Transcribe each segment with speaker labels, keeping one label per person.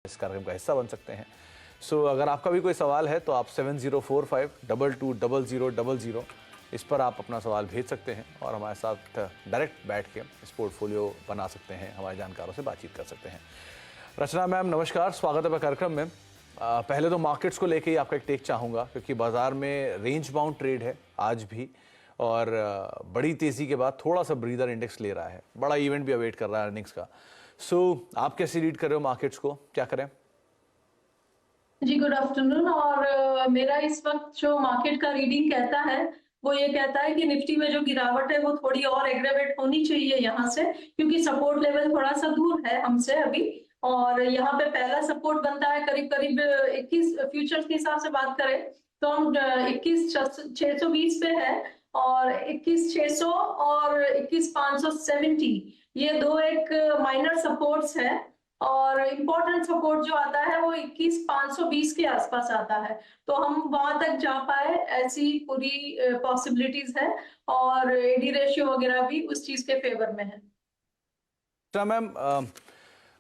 Speaker 1: इस कार्यक्रम का हिस्सा बन सकते हैं। अगर आपका भी कोई सवाल है तो आप 7045220000 इस पर आप अपना सवाल भेज सकते हैं और हमारे साथ डायरेक्ट बैठ के इस पोर्टफोलियो बना सकते हैं, हमारे जानकारों से बातचीत कर सकते हैं। रचना मैम नमस्कार, स्वागत है कार्यक्रम में। पहले तो मार्केट्स को लेके ही आपका एक टेक चाहूँगा, क्योंकि बाजार में रेंज बाउंड ट्रेड है आज भी और बड़ी तेज़ी के बाद थोड़ा सा ब्रीदर इंडेक्स ले रहा है, बड़ा इवेंट भी अवेट कर रहा है अर्निंग्स का। आप कैसे रीड कर रहे हो मार्केट्स को, क्या करें?
Speaker 2: जी गुड आफ्टरनून। और मेरा इस वक्त जो मार्केट का रीडिंग कहता है वो ये कहता है कि निफ्टी में जो गिरावट है वो थोड़ी और एग्रेवेट होनी चाहिए यहाँ से, क्योंकि सपोर्ट लेवल थोड़ा सा दूर है हमसे अभी। और यहाँ पे पहला सपोर्ट बनता है करीब करीब 21 फ्यूचर्स के हिसाब से बात करें तो हम 21,620 पे है, और 21,600 और 21,570 ये दो एक माइनर सपोर्ट्स है। और इम्पोर्टेंट सपोर्ट जो आता है वो 21,520 के आसपास आता है, तो हम वहां तक जा पाए ऐसी पूरी पॉसिबिलिटीज है। और एडी रेशियो वगैरह भी उस चीज के फेवर में है।
Speaker 1: मैम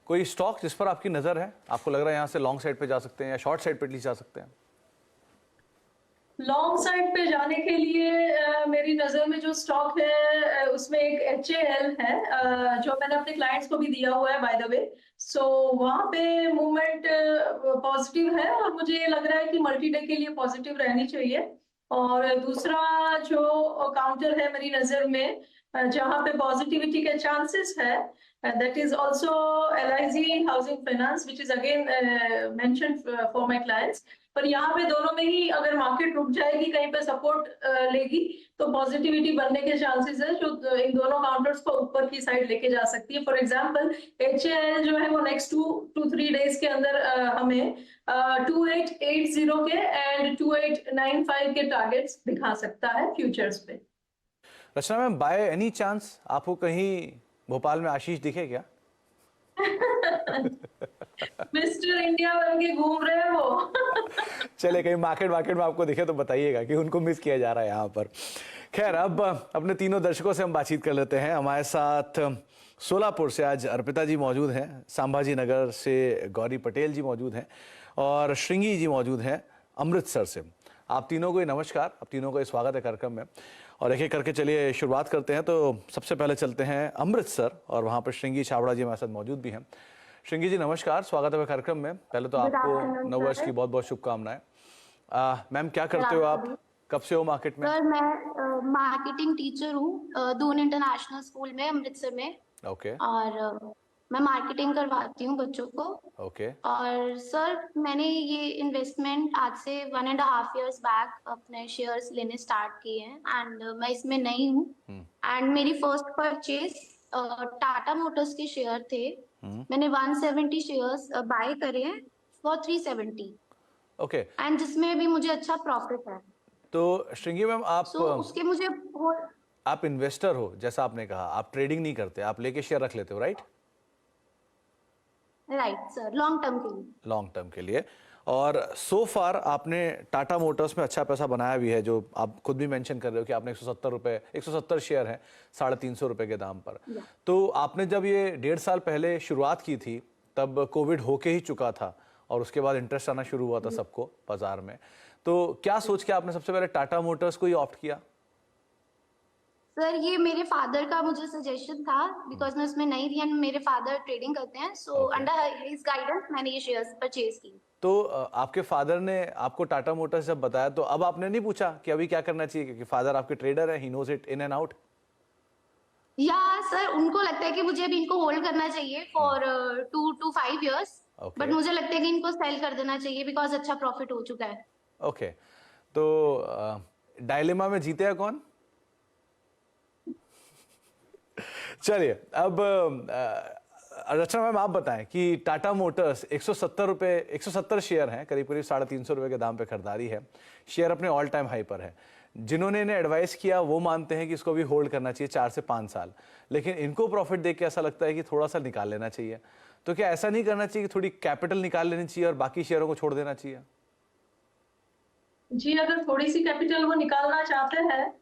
Speaker 1: कोई स्टॉक जिस पर आपकी नजर है, आपको लग रहा है यहाँ से लॉन्ग साइड पे जा सकते हैं या शॉर्ट साइड पे एटलीस्ट जा सकते हैं?
Speaker 2: लॉन्ग साइड पे जाने के लिए मेरी नजर में जो स्टॉक है उसमें एक HAL है, जो मैंने अपने क्लाइंट्स को भी दिया हुआ है बाय द वे। वहां पे मूवमेंट पॉजिटिव है और मुझे ये लग रहा है कि मल्टी डे के लिए पॉजिटिव रहनी चाहिए। और दूसरा जो काउंटर है मेरी नजर में जहां पे पॉजिटिविटी के चांसेस है, that is also LIC housing finance which is again mentioned for my clients। पर यहाँ पे दोनों में ही अगर मार्केट रुक जाएगी, कहीं पे सपोर्ट लेगी, तो पॉजिटिविटी बनने के चांसेस है जो इन दोनों काउंटर्स को ऊपर की साइड लेके जा सकती है। फॉर एग्जांपल HAL जो है वो नेक्स्ट 2-3 डेज के अंदर हमें 2880 के एंड 2895 के टारगेट्स दिखा सकता है फ्यूचर्स पे।
Speaker 1: रचना मैम, बाय एनी चांस आपको कहीं भोपाल में आशीष दिखे क्या?
Speaker 2: मिस्टर इंडिया बन के घूम रहे हैं वो।
Speaker 1: चले कहीं मार्केट में आपको दिखे तो बताइएगा कि उनको मिस किया जा रहा है यहाँ पर। खैर, अब अपने तीनों दर्शकों से हम बातचीत कर लेते हैं। हमारे साथ सोलापुर से आज अर्पिता जी मौजूद हैं, संभाजी नगर से गौरी पटेल जी मौजूद हैं और श्रृंगी जी मौजूद हैं अमृतसर से। आप तीनों को नमस्कार, आप तीनों को स्वागत है कार्यक्रम में। और एक एक करके चलिए शुरुआत करते हैं। तो सबसे पहले चलते हैं अमृतसर और वहाँ पर श्रृंगी छाबड़ा जी हमारे साथ मौजूद भी हैं। श्रृंगी जी नमस्कार, स्वागत है कार्यक्रम में। पहले तो आपको नववर्ष की बहुत बहुत शुभकामनाएं। मैम क्या करते हो आप, कब से हो मार्केट में?
Speaker 3: सर मैं मार्केटिंग टीचर हूँ दून इंटरनेशनल स्कूल में अमृतसर में।
Speaker 1: ओके।
Speaker 3: और मैं मार्केटिंग करवाती हूँ बच्चों को।
Speaker 1: ओके।
Speaker 3: और सर मैंने ये इन्वेस्टमेंट आज से 1.5 years बैक अपने शेयर्स लेने स्टार्ट किए हैं एंड मैं इसमें नई हूँ। एंड मेरी फर्स्ट परचेज टाटा मोटर्स के शेयर थे। मैंने 170 शेयर्स बाय करे हैं फॉर 370।
Speaker 1: ओके।
Speaker 3: एंड जिसमें भी मुझे अच्छा प्रॉफिट है।
Speaker 1: तो श्रृंगी मैम आप
Speaker 3: उसके मुझे
Speaker 1: आप इन्वेस्टर हो, जैसा आपने कहा, आप ट्रेडिंग नहीं करते, आप लेके शेयर रख लेते हो, right?
Speaker 3: Right sir, long term के लिए।
Speaker 1: लॉन्ग टर्म के लिए। और सो फार आपने टाटा मोटर्स में अच्छा पैसा बनाया भी है, जो आप खुद भी मेंशन कर रहे हो कि आपने 170 शेयर हैं 350 रुपए के दाम पर। तो आपने जब ये 1.5 साल पहले शुरुआत की थी तब कोविड होके ही चुका था और उसके बाद इंटरेस्ट आना शुरू हुआ था सबको बाजार में। तो क्या सोच के आपने सबसे पहले टाटा मोटर्स को ही ऑप्ट किया?
Speaker 3: सर ये मेरे फादर का मुझे सजेशन था, बिकॉज मैं उसमें नई थी एंड मेरे फादर ट्रेडिंग करते हैं। अंडर हिज गाइडेंस मैंने ये शेयर्स परचेज की।
Speaker 1: तो आपके फादर ने आपको टाटा मोटर्स जब बताया तो अब आपने नहीं पूछा कि अभी क्या करना चाहिए, क्योंकि फादर आपके ट्रेडर है, he knows it in and out?
Speaker 3: या सर उनको लगता है कि मुझे अभी इनको होल्ड करना चाहिए फॉर 2 to 5 years, बट मुझे लगता है कि इनको सेल कर देना चाहिए बिकॉज अच्छा प्रॉफिट हो चुका है।
Speaker 1: ओके। तो डायलेमा में जीते हैं कौन? चलिए अब रचना मैम आप बताएं कि टाटा मोटर्स 170 शेयर हैं, करीब करीब 350 रुपए के दाम पे खरीदारी है। शेयर अपने ऑल टाइम हाई पर है। जिन्होंने इन्हें एडवाइस किया वो मानते हैं कि इसको भी होल्ड करना चाहिए 4 से 5 साल, लेकिन इनको प्रॉफिट देख के ऐसा लगता है कि थोड़ा सा निकाल लेना चाहिए। तो क्या ऐसा नहीं करना चाहिए कि थोड़ी कैपिटल निकाल लेनी चाहिए और बाकी शेयरों को छोड़ देना चाहिए?
Speaker 2: जी अगर थोड़ी सी कैपिटल वो निकालना चाहते हैं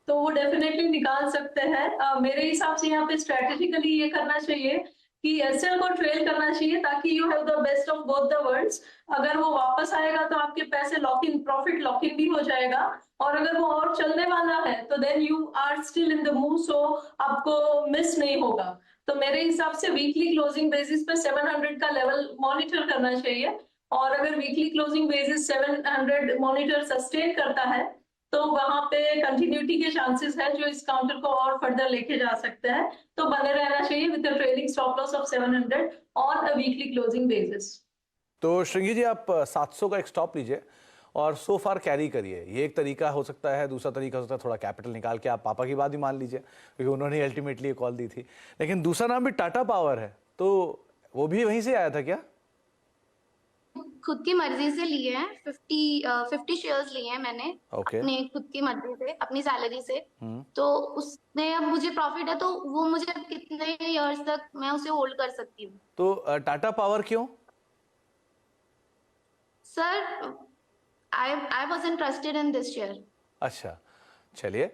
Speaker 2: तो वो डेफिनेटली निकाल सकते हैं। मेरे हिसाब से यहाँ पे स्ट्रेटेजिकली ये करना चाहिए कि एसएल को ट्रेल करना चाहिए ताकि you have the best of both the worlds. अगर वो वापस आएगा तो आपके पैसे lock in, profit lock in भी हो जाएगा, और अगर वो और चलने वाला है तो then you are still in the move, so आपको मिस नहीं होगा। तो मेरे हिसाब से वीकली क्लोजिंग बेसिस पे 700 का लेवल मॉनिटर करना चाहिए, और अगर weekly closing basis 700 monitor sustain करता है तो वहां पे कंटिन्यूटी के चांसेस है जो इस काउंटर को और फर्दर लेके जा सकते हैं। तो बने रहना चाहिए with a trailing stop loss of 700 on a weekly closing basis.
Speaker 1: तो श्रृंगी जी, आप 700 का एक स्टॉप लीजिए और सो फार कैरी करिए। ये एक तरीका हो सकता है। दूसरा तरीका हो सकता है थोड़ा कैपिटल निकाल के आप पापा की बात भी मान लीजिए, क्योंकि उन्होंने अल्टीमेटली कॉल दी थी। लेकिन दूसरा नाम भी टाटा पावर है, तो वो भी वहीं से आया था क्या?
Speaker 3: खुद की मर्जी से लिए हैं, 50 शेयर्स लिए हैं मैंने
Speaker 1: ओके।
Speaker 3: अपने खुद की मर्जी से, अपनी सैलरी से। तो उसमें अब मुझे प्रॉफिट है, तो वो मुझे अब कितने इयर्स तक मैं उसे होल्ड कर सकती हूँ।
Speaker 1: तो टाटा पावर क्यों?
Speaker 3: Sir, I was interested in this share.
Speaker 1: अच्छा, चलिए,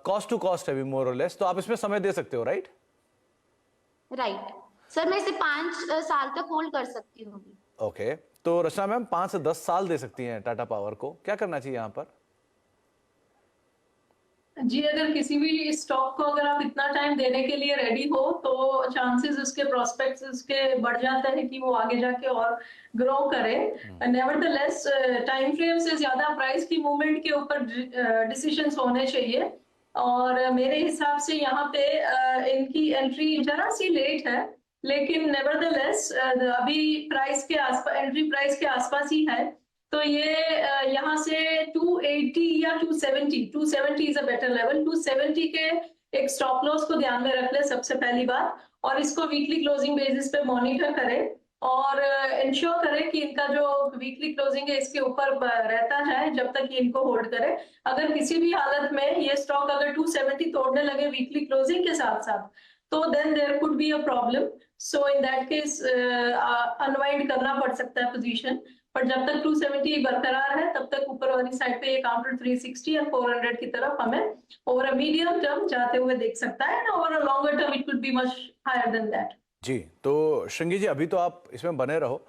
Speaker 1: कॉस्ट टू कॉस्ट है भी मोर और लेस, तो आप इसमें समय दे सकते हो, राइट?
Speaker 3: राइट सर, मैं इसे 5 साल तक होल्ड कर सकती हूँ।
Speaker 1: ओके, तो रचना मैम 5 से 10 साल दे सकती हैं टाटा पावर को। क्या करना चाहिए यहाँ पर?
Speaker 2: जी, अगर किसी भी स्टॉक को अगर आप इतना टाइम देने के लिए रेडी हो तो चांसेस उसके प्रोस्पेक्ट्स उसके बढ़ जाते हैं कि वो आगे जाके और ग्रो करे। नेवरदलेस टाइम फ्रेम से ज्यादा प्राइस की मूवमेंट के ऊपर डिसीजंस होने चाहिए, और मेरे हिसाब से यहाँ पे इनकी एंट्री जरा सी लेट है, लेकिन नेवरदलेस अभी प्राइस के आसपास, एंट्री प्राइस के आसपास ही है। तो ये यहाँ से 280 या 270 इज अ बेटर लेवल। 270 के एक स्टॉप लॉस को ध्यान में रख ले सबसे पहली बात, और इसको वीकली क्लोजिंग बेसिस पे मॉनिटर करें, और इंश्योर करें कि इनका जो वीकली क्लोजिंग है इसके ऊपर रहता जाए जब तक ये इनको होल्ड करे। अगर किसी भी हालत में ये स्टॉक अगर 270 तोड़ने लगे वीकली क्लोजिंग के साथ साथ, तो then there could be a problem. So in that case unwind करना पड़ सकता है पोजीशन, पर जब तक 270 बरकरार है तब तक ऊपर वाली साइड पे ये काउंटर 360 और 400 की तरफ हमें ओवर अ मीडियम टर्म जाते हुए देख सकता है, over a longer term it could be much higher than that.
Speaker 1: जी, तो श्रृंगी जी, अभी तो आप इसमें बने रहो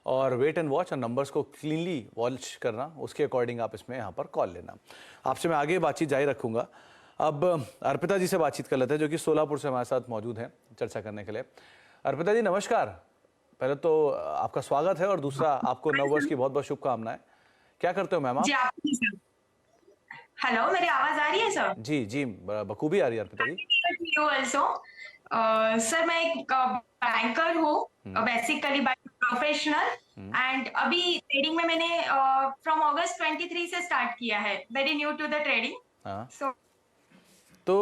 Speaker 1: और वेट एंड वॉच और नंबर्स को क्लीनली वॉच करना, उसके अकॉर्डिंग आप इसमें यहाँ पर कॉल लेना। आपसे मैं आगे बातचीत जारी रखूंगा। अब अर्पिता जी से बातचीत कर लेते हैं, जो कि सोलापुर से हमारे साथ मौजूद हैं चर्चा करने के लिए। अर्पिता जी नमस्कार। पहले तो आपका स्वागत है, और दूसरा आपको नववर्ष की बहुत बहुत शुभकामनाएं। क्या करते हो मैम आप?
Speaker 4: जी, हेलो, मेरी आवाज आ रही है सर?
Speaker 1: जी जी, बखूबी आ रही है अर्पिता जी।
Speaker 4: ऑल्सो सर, मैं एक बैंकर हूँ बेसिकली बाय प्रोफेशनल, एंड अभी ट्रेडिंग में मैंने फ्रॉम अगस्त 23 से स्टार्ट किया है, very new to the trading.
Speaker 1: हाँ,
Speaker 4: सो
Speaker 1: तो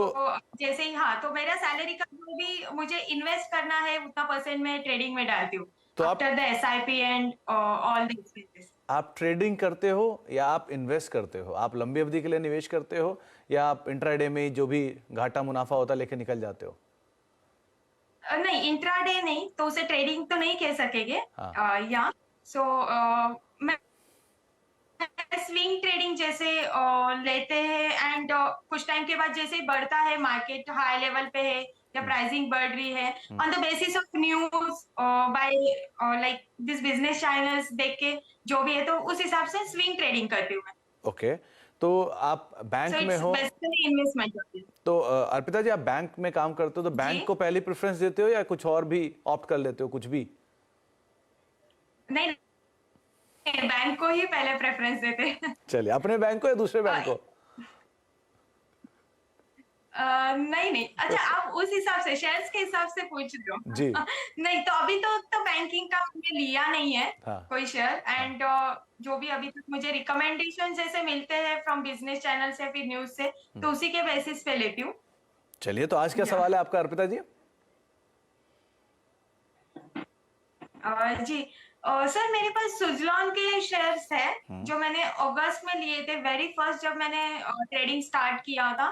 Speaker 4: जैसे ही, हाँ, तो मेरा सैलरी का जो भी मुझे इन्वेस्ट करना है उतना परसेंट मैं ट्रेडिंग में डालती हूँ,
Speaker 1: तो
Speaker 4: after the SIP and all the expenses.
Speaker 1: आप ट्रेडिंग करते हो या आप इन्वेस्ट करते हो? आप लंबी अवधि के लिए निवेश करते हो या आप इंट्राडे में जो भी घाटा मुनाफा होता है लेके निकल जाते हो?
Speaker 4: नहीं, इंट्राडे नहीं, तो उसे ट्रेडिंग तो नहीं कह सकेंगे। या सो मैं स्विंग ट्रेडिंग जैसे लेते हैं, एंड कुछ टाइम के बाद जैसे बढ़ता है, मार्केट हाई लेवल पे है या प्राइसिंग बढ़ रही है, on the basis of news by like this business channels देख के जो भी है, तो उस हिसाब से स्विंग ट्रेडिंग करती हूँ मैं।
Speaker 1: ओके, तो आप बैंक में हो,
Speaker 4: बेसिकली इन्वेस्टमेंट होती है।
Speaker 1: तो अर्पिता जी आप बैंक में काम करते हो, तो बैंक को पहली प्रेफरेंस देते हो या कुछ और भी ऑप्ट कर लेते हो, कुछ भी?
Speaker 4: नहीं, बैंक को ही पहले प्रेफरेंस देते हैं।
Speaker 1: चलिए, अपने बैंक को या दूसरे बैंक को?
Speaker 4: नहीं, अच्छा, आप उस हिसाब से, शेयर्स के हिसाब से पूछ रहे हो?
Speaker 1: जी।
Speaker 4: नहीं, तो अभी तो बैंकिंग का मैंने लिया नहीं है।
Speaker 1: हाँ।
Speaker 4: कोई शेयर, एंड जो भी अभी तक मुझे रिकमेंडेशन जैसे मिलते हैं फ्रॉम बिजनेस चैनल से, फिर न्यूज से, तो उसी के बेसिस पे लेती हूँ।
Speaker 1: चलिए, तो आज क्या सवाल है आपका अर्पिता जी?
Speaker 4: जी, सर, मेरे पास सुजलॉन के शेयर्स है जो मैंने अगस्त में लिए थे, वेरी फर्स्ट जब मैंने ट्रेडिंग स्टार्ट किया था,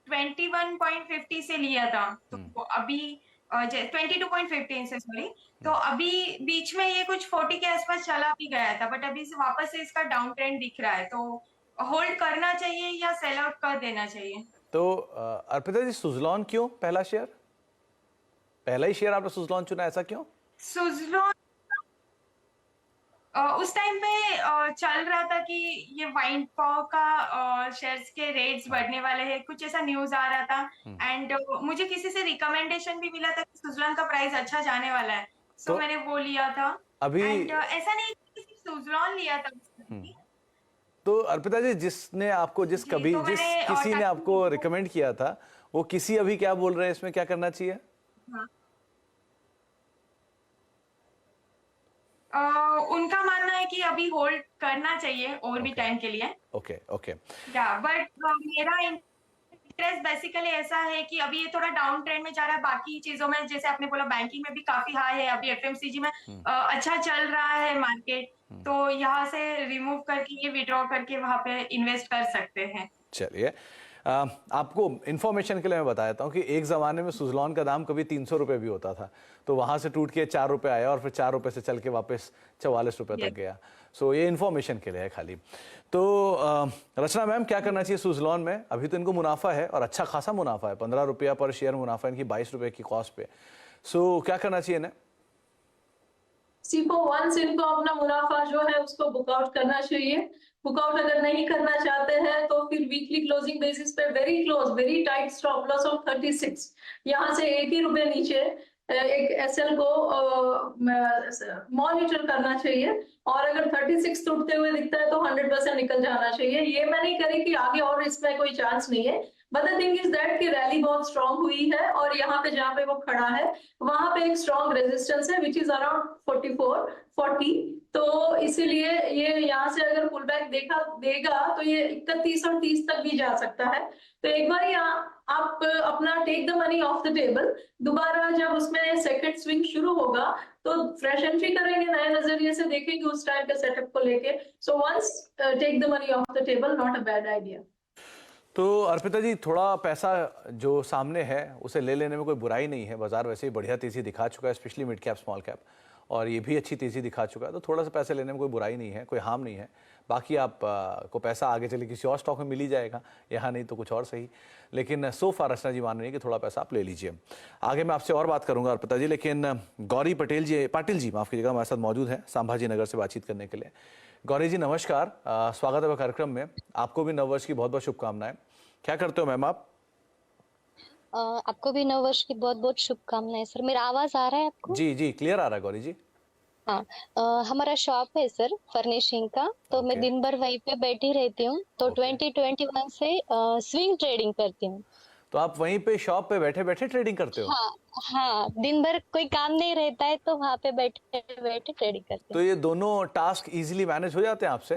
Speaker 4: 21.50 से लिया था, तो अभी 22.15 से, सॉरी, तो अभी बीच में ये कुछ 40 के आसपास चला भी गया था, बट अभी वापस से इसका डाउन ट्रेंड दिख रहा है, तो होल्ड करना चाहिए या सेल आउट कर देना चाहिए?
Speaker 1: तो अर्पिता जी, सुजलॉन क्यों पहला शेयर? पहला ही शेयर आपने सुजलॉन चुना, ऐसा क्यों?
Speaker 4: सुजलॉन उस टाइम पे चल रहा था कि ये वाइन पॉ का शेयर्स के रेट्स बढ़ने वाले हैं, कुछ ऐसा न्यूज आ रहा था। एंड मुझे किसी से रिकमेंडेशन भी मिला था कि सुजलॉन का प्राइस अच्छा जाने वाला है, सो
Speaker 1: तो
Speaker 4: मैंने वो लिया था।
Speaker 1: अभी
Speaker 4: एंड ऐसा नहीं कि सिर्फ सुजलॉन लिया था।
Speaker 1: तो अर्पिता जी, जिसने आपको जिस
Speaker 4: जी,
Speaker 1: कभी
Speaker 4: तो
Speaker 1: जिस
Speaker 4: मैंने,
Speaker 1: किसी ने
Speaker 4: ताकि
Speaker 1: आपको
Speaker 4: वो-
Speaker 1: रिकमेंड किया था, वो किसी अभी क्या बोल रहे हैं, इसमें क्या करना चाहिए?
Speaker 4: हाँ। उनका मानना है कि अभी होल्ड करना चाहिए और भी
Speaker 1: Okay.
Speaker 4: टाइम के लिए।
Speaker 1: Okay okay.
Speaker 4: या बट मेरा इंटरेस्ट बेसिकली ऐसा है कि अभी ये थोड़ा डाउन ट्रेंड में जा रहा है। बाकी चीजों में जैसे आपने बोला बैंकिंग में भी काफी हाई है, अभी एफएमसीजी में अच्छा चल रहा है मार्केट, तो यहाँ से रिमूव करके ये विड्रॉ करके वहां पे इन्वेस्ट कर सकते हैं।
Speaker 1: चलिए, आपको इन्फॉर्मेशन के लिए मैं बता देता हूँ कि एक ज़माने में सुजलॉन का दाम कभी 300 रुपये भी होता था, तो वहाँ से टूट के 4 रुपये आया और फिर 4 रुपये से चल के वापस 44 रुपये तक गया। सो ये इन्फॉर्मेशन के लिए है खाली। तो रचना मैम, क्या करना चाहिए सुजलॉन में? अभी तो इनको मुनाफा है और अच्छा खासा मुनाफा है, 15 रुपया पर शेयर मुनाफा इनकी 22 रुपये की कॉस्ट पे। सो क्या करना चाहिए ना?
Speaker 2: सिर्फ वंस इनको अपना मुनाफा जो है उसको बुकआउट करना चाहिए। बुकआउट अगर नहीं करना चाहते हैं तो फिर वीकली क्लोजिंग बेसिस पे very close, very tight stop loss of 36, यहाँ से 1 ही रुपए नीचे एक एसएल को मॉनिटर करना चाहिए। और अगर 36 टूटते हुए दिखता है तो 100% निकल जाना चाहिए। ये मैं नहीं करी कि आगे और इसमें कोई चांस नहीं है, but the thing is that कि रैली बहुत स्ट्रांग हुई है और यहाँ पे जहाँ पे वो खड़ा है वहां पे एक स्ट्रांग रेजिस्टेंस है विच इज अराउंड 44-40। तो इसीलिए ये यहाँ से अगर पुल बैक देगा तो ये 31 और 30 तक भी जा सकता है। तो एक बार यहाँ आप अपना take the money off the table, दोबारा जब उसमें सेकंड स्विंग शुरू होगा तो फ्रेश एंट्री करेंगे, नए नजरिए से देखेंगे उस टाइम के सेटअप को लेके। So once take the money off the table, not a bad idea.
Speaker 1: तो अर्पिता जी, थोड़ा पैसा जो सामने है उसे ले लेने में कोई बुराई नहीं है। बाजार वैसे ही बढ़िया तेजी दिखा चुका है, specially mid cap small cap, और ये भी अच्छी तेजी दिखा चुका है, तो थोड़ा सा पैसे लेने में कोई बुराई नहीं है, कोई हार्म नहीं है। बाकी आप को पैसा आगे चले किसी और स्टॉक में मिल ही जाएगा, यहाँ नहीं तो कुछ और सही। लेकिन सो फार रचना जी मान रही है कि थोड़ा पैसा आप ले लीजिए। आगे मैं आपसे और बात करूंगा अर्पिता जी, लेकिन गौरी पाटिल जी माफ कीजिएगा, हमारे साथ मौजूद हैं संभाजी नगर से बातचीत करने के लिए। गौरी जी नमस्कार, स्वागत है कार्यक्रम में। आपको भी नववर्ष की बहुत बहुत शुभकामनाएं। क्या करते हो मैम आप?
Speaker 5: आपको भी नववर्ष की बहुत बहुत शुभकामनाएं सर। मेरा आवाज आ रहा है आपको?
Speaker 1: जी जी, क्लियर आ रहा है गौरी जी।
Speaker 5: हाँ, हमारा शॉप है सर फर्निशिंग का, तो मैं दिन भर वहीं पे बैठी रहती हूँ। तो 2021 से स्विंग ट्रेडिंग करती हूँ।
Speaker 1: तो आप वहीं पे शॉप पे बैठे बैठे ट्रेडिंग करते हो?
Speaker 5: हाँ हाँ, दिन भर कोई काम नहीं रहता है तो वहाँ पे बैठे बैठे ट्रेडिंग करती
Speaker 1: तो
Speaker 5: हूँ।
Speaker 1: ये दोनों टास्क इजीली मैनेज हो जाते हैं आपसे?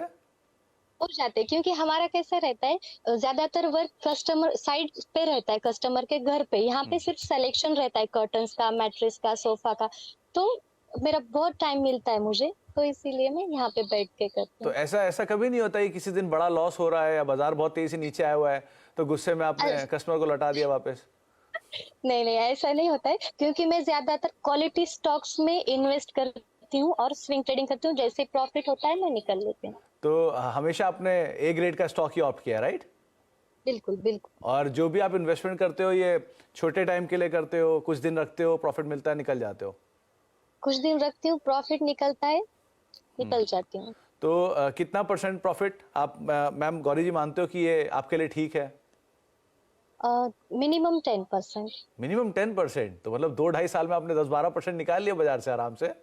Speaker 5: हो जाते हैं, क्योंकि हमारा कैसा रहता है, ज्यादातर वर्क कस्टमर साइड पे रहता है, कस्टमर के घर पे। यहाँ पे सिर्फ सिलेक्शन रहता है कर्टन्स का, मैट्रेस का, सोफा का, तो मेरा बहुत टाइम मिलता है मुझे, तो इसीलिए मैं यहाँ पे बैठ के करती हूँ।
Speaker 1: तो ऐसा कभी नहीं होता है कि किसी दिन बड़ा लॉस हो रहा है या बाजार बहुत तेजी से नीचे आया हुआ है तो गुस्से में आपने कस्टमर को लौटा दिया वापस?
Speaker 5: नहीं नहीं, ऐसा नहीं होता है, क्योंकि मैं ज्यादातर क्वालिटी स्टॉक्स में इन्वेस्ट करती हूँ और स्विंग ट्रेडिंग करती हूँ। जैसे प्रॉफिट होता है मैं निकल लेती हूँ।
Speaker 1: तो हमेशा आपने ए ग्रेड का स्टॉक ही ऑप्ट किया, राइट?
Speaker 5: बिल्कुल बिल्कुल।
Speaker 1: और जो भी आप इन्वेस्टमेंट करते हो ये छोटे टाइम के लिए करते हो, कुछ दिन रखते हो, प्रॉफिट मिलता है निकल जाते हो?
Speaker 5: कुछ दिन रखती हूँ, प्रॉफिट निकलता है, निकल जाती हूँ।
Speaker 1: तो कितना % प्रॉफिट आप मैम गौरी जी मानते हो कि ये आपके लिए ठीक है?
Speaker 5: मिनिमम 10%।
Speaker 1: मिनिमम 10%? तो मतलब 2-2.5 साल में आपने 10-12% निकाल लिया बाजार से आराम से।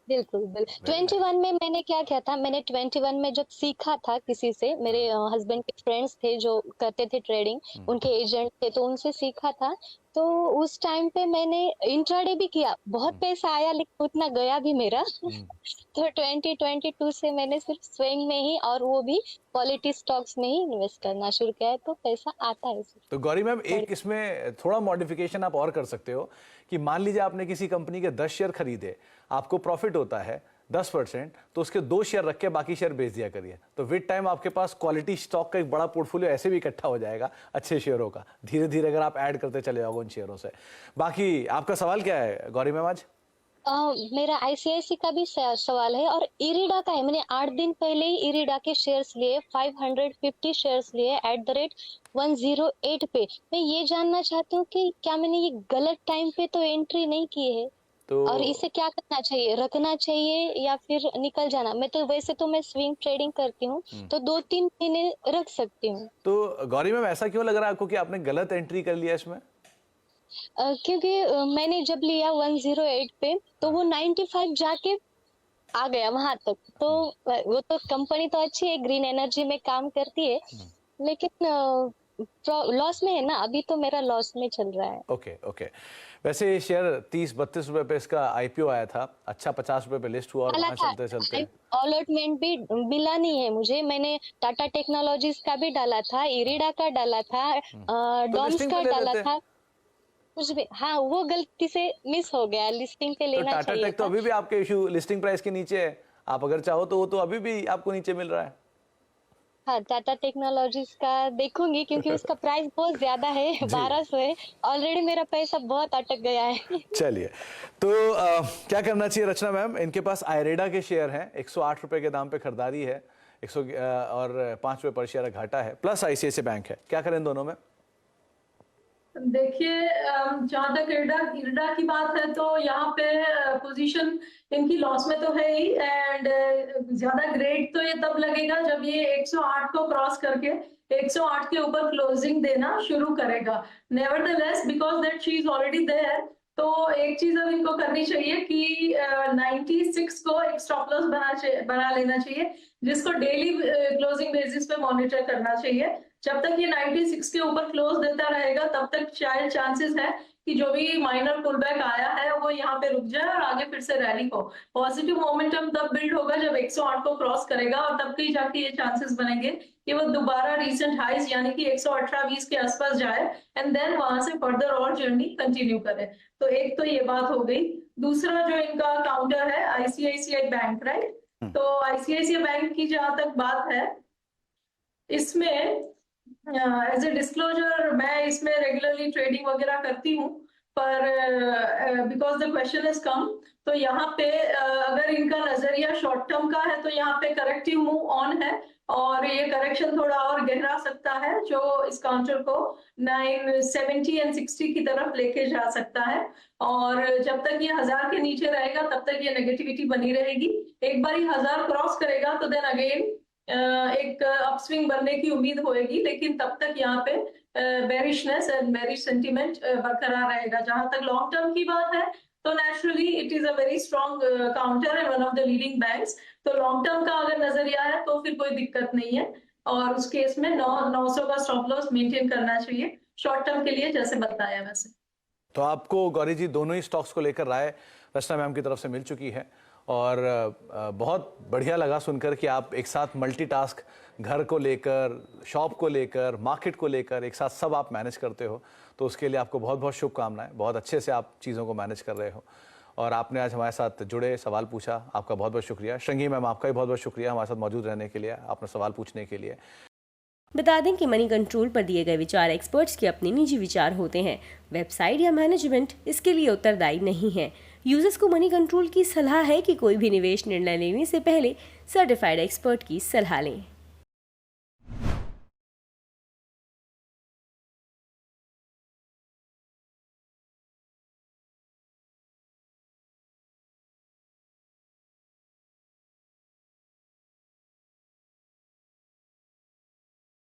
Speaker 5: बिल्कुल बिल्कुल। 21 में मैंने क्या किया था, मैंने 21 में जब सीखा था किसी से, मेरे हस्बैंड के फ्रेंड्स थे जो करते थे ट्रेडिंग, उनके एजेंट थे, तो उनसे सीखा था। तो उस टाइम पे मैंने इंट्राडे भी किया, बहुत पैसा आया लेकिन उतना गया भी मेरा। तो 2022 से मैंने सिर्फ स्विंग में ही, और वो भी क्वालिटी स्टॉक्स में ही इन्वेस्ट करना शुरू किया है, तो पैसा आता है।
Speaker 1: तो गौरी मैम, एक इसमें थोड़ा मॉडिफिकेशन आप और कर सकते हो कि मान लीजिए आपने किसी कंपनी के 10 शेयर खरीदे, आपको प्रॉफिट होता है 10%, तो उसके 2 शेयर रख के बाकी शेयर बेच दिया करिए। तो विद टाइम आपके पास क्वालिटी स्टॉक का एक बड़ा पोर्टफोलियो ऐसे भी इकट्ठा हो जाएगा अच्छे शेयरों का, धीरे धीरे अगर आप ऐड करते चले जाओगे उन शेयरों से। बाकी आपका सवाल क्या है गौरी मैम आज?
Speaker 5: मेरा आईसीआईसी का भी सवाल है और इरिडा का है। मैंने 8 दिन पहले ही इरिडा के शेयर्स लिए, 550 शेयर्स लिए @108 पे। मैं ये जानना चाहती हूँ कि क्या मैंने ये गलत टाइम पे तो एंट्री नहीं की है,
Speaker 1: तो
Speaker 5: और इसे क्या करना चाहिए, रखना चाहिए या फिर निकल जाना? मैं तो वैसे तो मैं स्विंग ट्रेडिंग करती हूँ, तो 2-3 महीने रख सकती हूँ।
Speaker 1: तो गौरी मैम, ऐसा क्यों लग रहा है आपको कि आपने गलत एंट्री कर लिया इसमें?
Speaker 5: क्योंकि मैंने जब लिया 108 पे तो वो 95 जाके आ गया वहां तक। तो वो तो कंपनी तो अच्छी है, ग्रीन एनर्जी में काम करती है, लेकिन लॉस में है ना, अभी तो मेरा लॉस में चल रहा है।
Speaker 1: Okay okay. वैसे ये शेयर 30-32 रुपए पे इसका आईपीओ आया था, अच्छा 50 रुपए पे लिस्ट हुआ और वहां चलते चलते
Speaker 5: अलॉटमेंट भी मिला नहीं है मुझे। मैंने टाटा टेक्नोलॉजीज का भी डाला था, इरिडा का डाला था, डॉम्स
Speaker 1: लिस्टिंग
Speaker 5: का
Speaker 1: पे ले
Speaker 5: डाला
Speaker 1: लेते।
Speaker 5: था, कुछ भी। हाँ, वो गलती से मिस हो गया, लिस्टिंग पे
Speaker 1: तो
Speaker 5: लेना
Speaker 1: टाटा
Speaker 5: चाहिए
Speaker 1: टेक तो
Speaker 5: था।
Speaker 1: अभी भी आपके इशू लिस्टिंग प्राइस के नीचे है, आप अगर चाहो तो वो तो अभी भी आपको नीचे मिल रहा है।
Speaker 5: हाँ, टाटा टेक्नोलॉजीज का देखूंगी, क्योंकि उसका प्राइस बहुत ज्यादा है, 1200 है। ऑलरेडी मेरा पैसा बहुत अटक गया है।
Speaker 1: चलिए, तो क्या करना चाहिए रचना मैम? इनके पास आयरेडा के शेयर हैं, 108 रुपए के दाम पे खरीदारी है, 100 और 5 रुपए पर शेयर घाटा है, प्लस आईसीआईसी बैंक है। क्या करें दोनों में?
Speaker 2: देखिए, जहाँ तक इरडा की बात है तो यहाँ पे पोजीशन इनकी लॉस में तो है ही, एंड ज्यादा ग्रेड तो ये तब लगेगा जब ये 108 को क्रॉस करके 108 के ऊपर क्लोजिंग देना शुरू करेगा। Nevertheless, because that she is already there, तो एक चीज अब इनको करनी चाहिए कि 96 को एक स्टॉप लॉस बना लेना चाहिए, जिसको डेली क्लोजिंग बेसिस पे मॉनिटर करना चाहिए। जब तक ये 96 के ऊपर क्लोज देता रहेगा तब तक शायद चांसेस है कि जो भी माइनर पुल बैक आया है वो यहाँ पे रुक जाए और आगे फिर से रैली हो। पॉजिटिव मोमेंटम तब बिल्ड होगा जब 108 को क्रॉस करेगा, और तब कहीं जाके ये चांसेस बनेंगे कि वो दोबारा रीसेंट हाइज यानी कि 118-20 के आसपास जाए, एंड देन वहां से फर्दर और जर्नी कंटिन्यू करे। तो एक तो ये बात हो गई। दूसरा जो इनका काउंटर है आईसीआईसीआई बैंक, राइट? तो आईसीआईसीआई बैंक की जहां तक बात है, इसमें एज ए डिस्क्लोजर मैं इसमें रेगुलरली ट्रेडिंग वगैरह करती हूँ, पर because the question is come, तो यहाँ पे अगर इनका नजरिया शॉर्ट टर्म का है तो यहाँ पे करेक्टिव मूव ऑन है, और ये करेक्शन थोड़ा और गहरा सकता है जो इस काउंटर को 970 एंड 60 की तरफ लेके जा सकता है। और जब तक ये 1000 के नीचे रहेगा तब तक ये नेगेटिविटी बनी रहेगी। एक बार ये 1000 क्रॉस करेगा तो देन अगेन एक अपस्विंग बनने की उम्मीद होएगी, लेकिन तब तक यहाँ पे बेरिशनेस एंड बेरिश सेंटीमेंट बरकरार रहेगा। जहां तक लॉन्ग टर्म की बात है तो naturally it is a very strong counter and one of the leading banks. तो लॉन्ग टर्म का अगर नजरिया है तो फिर कोई दिक्कत नहीं है, और उस केस में 900 का स्टॉप लॉस मेंटेन करना चाहिए शॉर्ट टर्म के लिए, जैसे बताया वैसे।
Speaker 1: तो आपको गौरी जी दोनों ही स्टॉक्स को लेकर राय रचना मैम की तरफ से मिल चुकी है, और बहुत बढ़िया लगा सुनकर कि आप एक साथ मल्टीटास्क, घर को लेकर, शॉप को लेकर, मार्केट को लेकर एक साथ सब आप मैनेज करते हो। तो उसके लिए आपको बहुत बहुत शुभकामनाएं, बहुत अच्छे से आप चीज़ों को मैनेज कर रहे हो, और आपने आज हमारे साथ जुड़े, सवाल पूछा, आपका बहुत बहुत शुक्रिया। श्रृंगी मैम, आपका भी बहुत बहुत शुक्रिया हमारे साथ मौजूद रहने के लिए, आपने सवाल पूछने के लिए।
Speaker 6: बता दें कि मनी कंट्रोल पर दिए गए विचार एक्सपर्ट्स के अपने निजी विचार होते हैं। वेबसाइट या मैनेजमेंट इसके लिए उत्तरदायी नहीं है। यूजर्स को मनी कंट्रोल की सलाह है कि कोई भी निवेश निर्णय लेने से पहले सर्टिफाइड एक्सपर्ट की सलाह लें।